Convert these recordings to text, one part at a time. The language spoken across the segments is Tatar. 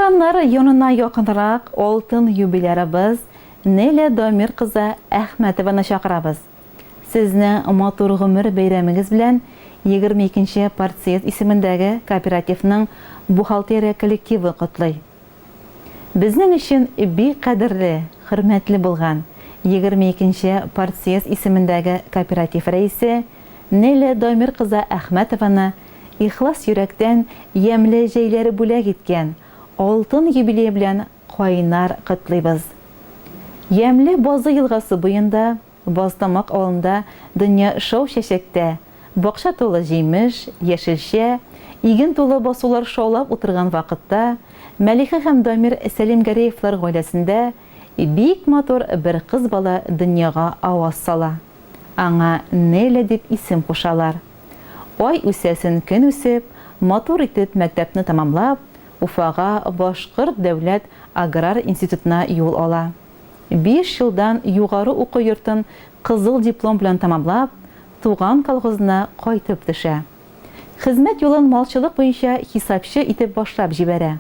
Шомраннар янына якынрак алтын юбилярыбыз Неля Дамир кызы Әхмәтованы чакырабыз. Сезнең матур гомер бәйрәмегез белән 22-нче партсъезд исемендәге кооперативның бухгалтерия коллективы котлый. Безнең өчен бик кадерле, хөрмәтле булган 22-нче партсъезд исемендәге кооператив рәисе Неля Дамир кызы Әхмәтованы ихлас йөрәктән ямьле җәйләре бүләк иткән алтын юбилей белән кайнар котлыйбыз. Ямьле Базы елгасы буенда, Баздамак авылында дөнья шау чәчәктә, бакча тулы җимеш, яшелчә, иген тулы басулар шаулап утырган вакытта, Мәлихә һәм Дамир Сәлимгәрәевләр гаиләсендә бик матур бер кыз бала дөньяга аваз сала. Аңа Неля дип исем кушалар. Ай үсәсен көн үсеп, матур итеп мәктәпне тамамлап, Уфага Башкорт дәүләт аграр институтына юл ала. 5 елдан югары уку йортын кызыл диплом белән тамамлап, туган колхозына кайтып төшә. Хезмәт юлын малчылык буенча хисапчы итеп башлап җибәрә.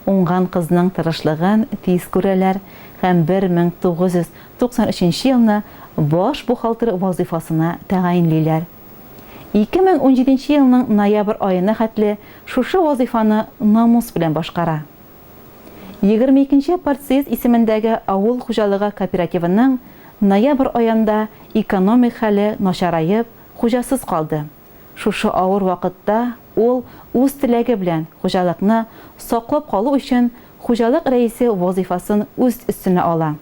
Уңган кызның тырышлыгын тиз күрәләр һәм 1993 елны баш бухгалтер вазифасына тәгаенлиләр. 2017 елның ноябрь аена хәтле шушы вазифаны намус белән башкара. 22-нче партсъезд исемендәге авыл хуҗалыгы кооперативының ноябрь аенда экономик хәле начарайып, хуҗасыз калды. Шушы авыр вакытта ул үз теләге белән хуҗалыкны саклап калу өчен хуҗалык рәисе вазифасын үз өстенә ала.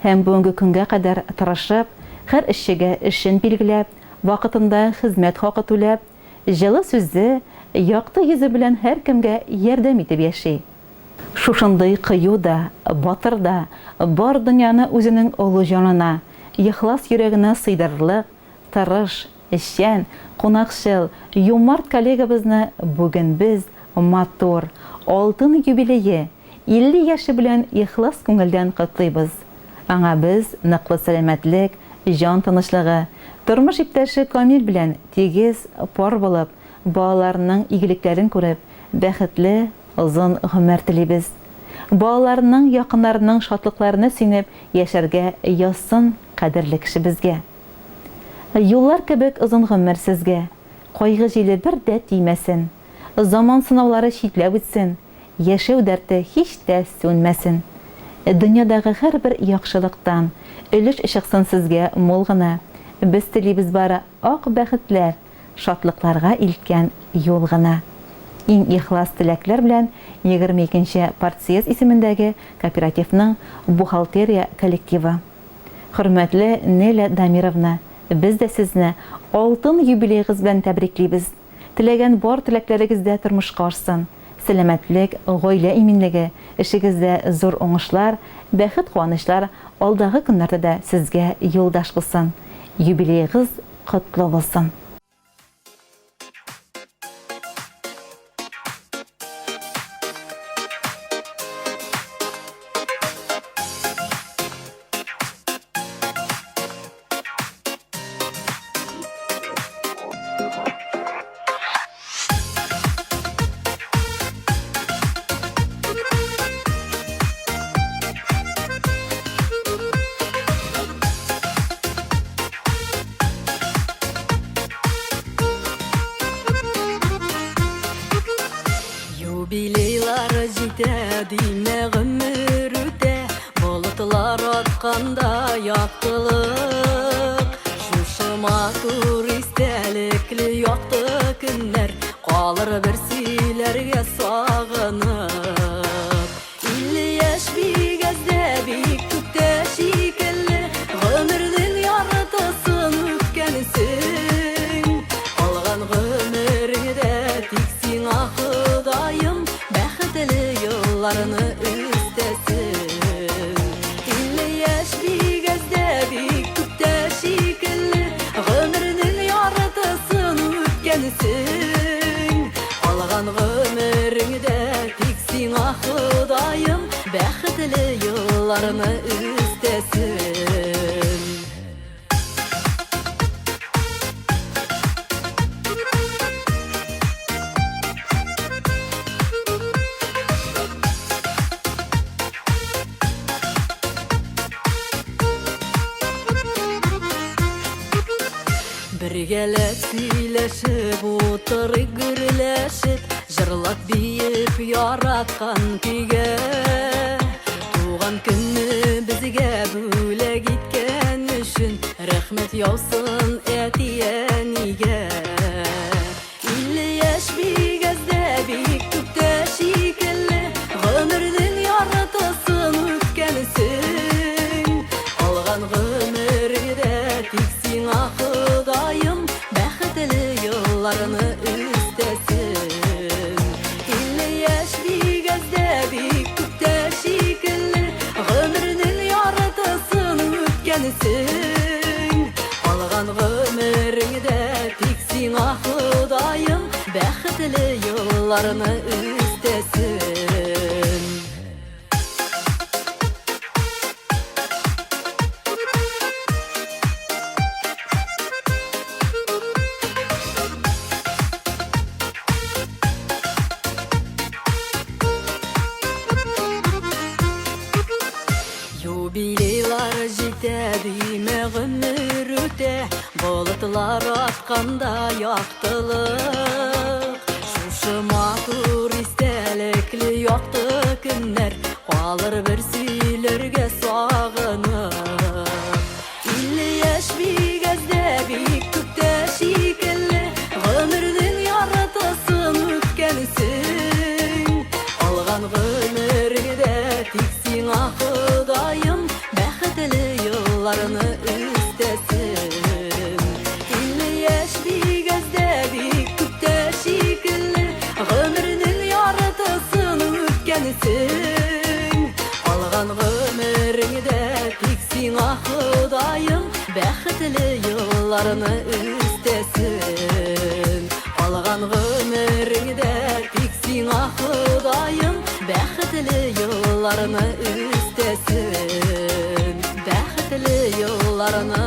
Һәм бүгенге көнгә кадәр тырышып, һәр эшчегә эшен билгеләп, вакытында хезмәт хакы түләп, җылы сүзе, якты йөзе белән һәр кемгә ярдәм итеп яши. Шушындый кыю да, батыр да, бар дөньяны үзенең олы җанына, ихлас йөрәгенә сыйдырырлык, тырыш, эшчән, кунакчыл, юмарт коллегабызны бүген без матур, алтын юбилее 50 яшы белән ихлас күңелдән котлыйбыз. Аңа без ныклы сәламәтлек, җан тынычлыгы, тормыш иптәше Камил белән тигез пар булып, балаларының игелекләрен күреп, бәхетле, озын гомер телибез. Балаларының, якыннарының шатлыкларына синеп яшәргә язсын кадерле кешебезгә. Юллар кебек озын гомер сезгә, кайгы җиле бер дә тимәсен, заман сынаулары читләп үтсен, яшәү дәрте һич тә сүнмәсен. Дөньядагы һәрбер яхшылыктан өлеш чыксын сезгә мул гына. Без телибез бары ак бәхетләр, шатлыкларга илткән юл гына. Иң ихлас теләкләр белән 22-нче партсъезд исемендәге кооперативның бухгалтерия коллективы. Хөрмәтле Неля Дамировна, без дә сезне алтын юбилейгыз белән тәбриклибез. Теләгән бар теләкләрегездә тормышка ашсын. Сәламәтлек, гаилә иминлеге, эшегездә зур уңышлар, бәхет куанычлар алдагы көннәрдә дә сезгә юлдаш булсын. Юбилейгыз котлы булсын. Юбилейлары җитә, димә гомер үтә, болытлар атканда яктылык. Шушы матур истәлекле якты көннәр калыр бер сөйләргә сагынып. 50 яшь бик әздә, бик күптә шикелле, гомернең яртысын үткәнсең. Алган гомереңдә тик сиңа Ходаем бәхетле елларны үстәсен. 50 яшь бик әздә, бик күптә шикелле, гомернең яртысын үткәнсең. Алган гомереңдә тик сиңа Ходаем бәхетле елларны үстәсен. Бергәләп сөйләшеп, утырып гөрләшеп, җырлап биеп яраткан көйгә. Туган көнне безгә бүләк иткән өчен рәхмәт яусын әти-әнигә. 50 яшь бигәздә бик күптә шикелле, гомернең яртысын үткәнсең. Алган гомергә тик сиңа Ходаем бәхетле елларны үстәсен. 50 яшь бигәздә бик күптә шикелле, гомернең яртысын үткәнсең. Алган гомергә тик сиңа Ходаем бәхетле елларны үстәсен. Юбилейлар җитә, димә гомер үтә, болытлар атканда яктылык. Шушы матур истәлекле якты көннәр калыр бер сөйләргә сагынып. 50 яшь бигәздә бик күптә шикелле, гомернең яртысын үткәнсең. Алган гомергә тик сиңа Ходаем бәхетле елларны үстәсен. 50 яшь бигәздә бик күптә шикелле, гомернең яртысын үткәнсең. Алган гомергә тик сиңа Ходаем бәхетле елларны үстәсен. Алган гомергә тик сиңа Ходаем бәхетле елларны үстәсен. Бәхетле елларны